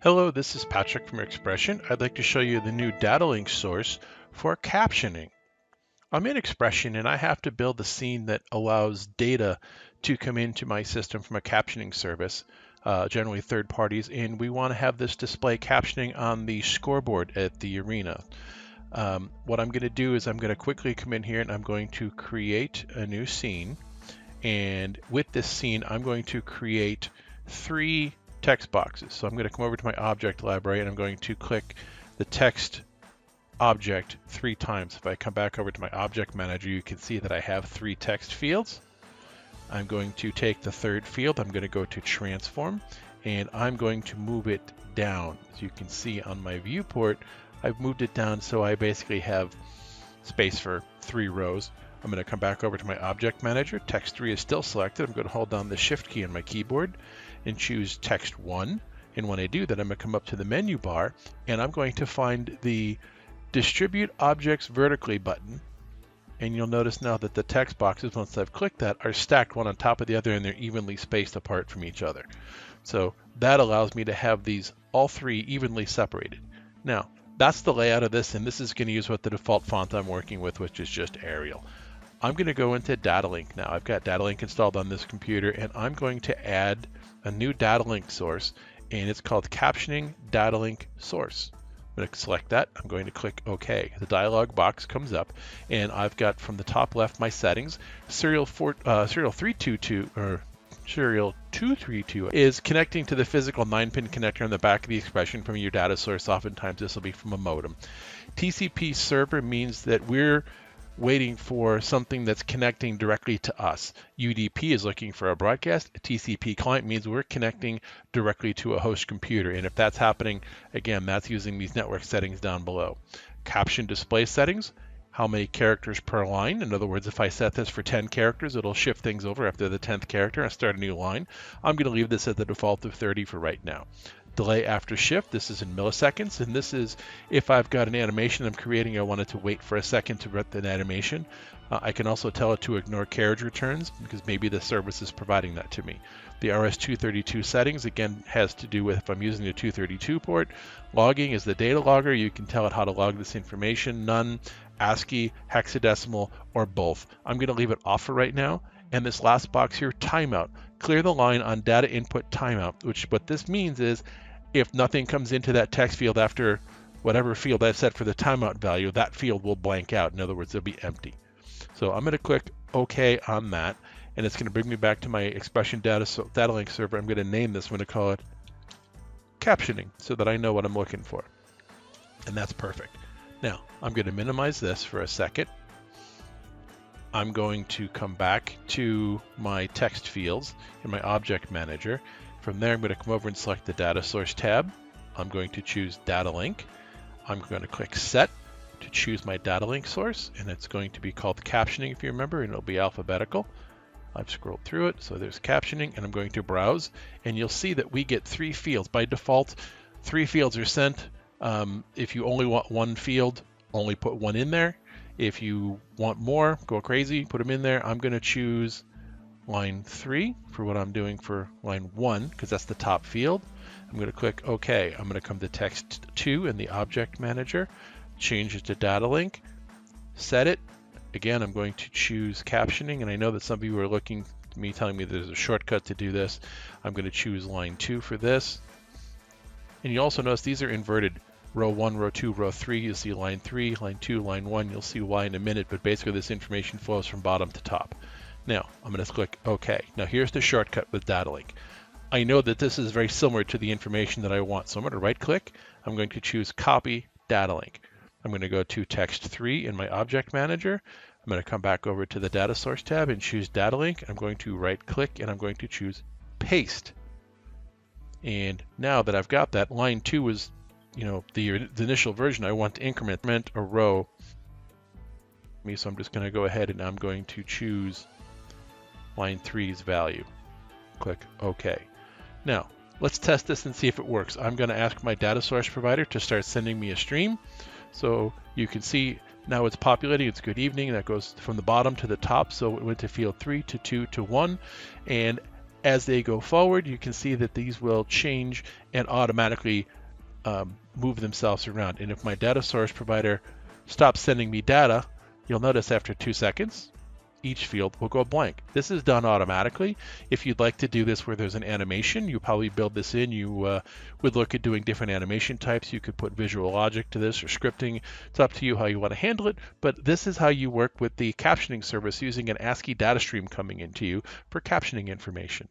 Hello, this is Patrick from XPression. I'd like to show you the new data link source for captioning. I'm in XPression and I have to build a scene that allows data to come into my system from a captioning service, generally third parties, and we want to have this display captioning on the scoreboard at the arena. What I'm going to do is I'm going to quickly come in here and I'm going to create a new scene. And with this scene, I'm going to create 3 text boxes. So I'm going to come over to my object library and I'm going to click the text object 3 times. If I come back over to my object manager, you can see that I have 3 text fields. I'm going to take the third field, I'm going to go to transform, and I'm going to move it down. As you can see on my viewport, I've moved it down so I basically have space for 3 rows. I'm going to come back over to my object manager. Text 3 is still selected. I'm going to hold down the shift key on my keyboard and choose text 1. And when I do that, I'm going to come up to the menu bar and I'm going to find the distribute objects vertically button. And you'll notice now that the text boxes, once I've clicked that, are stacked one on top of the other and they're evenly spaced apart from each other. So that allows me to have these all 3 evenly separated. Now, that's the layout of this, and this is going to use what the default font I'm working with, which is just Arial. I'm going to go into data link now. I've got data link installed on this computer, and I'm going to add a new data link source, and it's called captioning data link source. I'm going to select that. I'm going to click OK. The dialog box comes up, and I've got from the top left my settings. Serial 322 or serial 232 is connecting to the physical 9-pin connector on the back of the XPression from your data source. Oftentimes this will be from a modem. TCP server means that we're waiting for something that's connecting directly to us. UDP is looking for a broadcast. A TCP client means we're connecting directly to a host computer. And if that's happening, again, that's using these network settings down below. Caption display settings, how many characters per line. In other words, if I set this for 10 characters, it'll shift things over after the 10th character and start a new line. I'm going to leave this at the default of 30 for right now. Delay after shift, this is in milliseconds, and this is if I've got an animation I'm creating, I want it to wait for a second to run the animation. I can also tell it to ignore carriage returns because maybe the service is providing that to me. The RS-232 settings, again, has to do with if I'm using the 232 port. Logging is the data logger. You can tell it how to log this information, none, ASCII, hexadecimal, or both. I'm going to leave it off for right now. And this last box here, timeout. Clear the line on data input timeout, which what this means is if nothing comes into that text field after whatever field I've set for the timeout value, that field will blank out. In other words, it'll be empty. So I'm going to click OK on that, and it's going to bring me back to my XPression data link server. I'm going to name this. I'm going to call it captioning so that I know what I'm looking for. And that's perfect. Now, I'm going to minimize this for a second. I'm going to come back to my text fields in my object manager. From there, I'm going to come over and select the data source tab. I'm going to choose data link. I'm going to click set to choose my data link source, and it's going to be called captioning if you remember, and it'll be alphabetical. I've scrolled through it, so there's captioning, and I'm going to browse, and you'll see that we get 3 fields. By default, 3 fields are sent. If you only want 1 field, only put 1 in there. If you want more, go crazy, put them in there. I'm going to choose line 3 for what I'm doing for line 1 because that's the top field. I'm going to click OK. I'm going to come to text 2 in the object manager, change it to data link, set it. Again, I'm going to choose captioning, and I know that some of you are looking at me telling me there's a shortcut to do this. I'm going to choose line 2 for this. And you also notice these are inverted. Row 1, row 2, row 3, you'll see line 3, line 2, line 1. You'll see why in a minute, but basically this information flows from bottom to top. Now, I'm going to click OK. Now, here's the shortcut with data link. I know that this is very similar to the information that I want, so I'm going to right-click. I'm going to choose Copy Data Link. I'm going to go to Text 3 in my Object Manager. I'm going to come back over to the Data Source tab and choose Data Link. I'm going to right-click, and I'm going to choose Paste. And now that I've got that, line 2 is the initial version. I want to increment a row. So I'm just going to go ahead and I'm going to choose line 3's value. Click OK. Now, let's test this and see if it works. I'm going to ask my data source provider to start sending me a stream. So you can see now it's populating. It's good evening. That goes from the bottom to the top. So it went to field 3 to 2 to 1. And As they go forward, you can see that these will change and automatically move themselves around. And if my data source provider stops sending me data, you'll notice after 2 seconds, each field will go blank. This is done automatically. If you'd like to do this where there's an animation, you probably build this in. You would look at doing different animation types. You could put visual logic to this or scripting. It's up to you how you want to handle it, but this is how you work with the captioning service using an ASCII data stream coming into you for captioning information.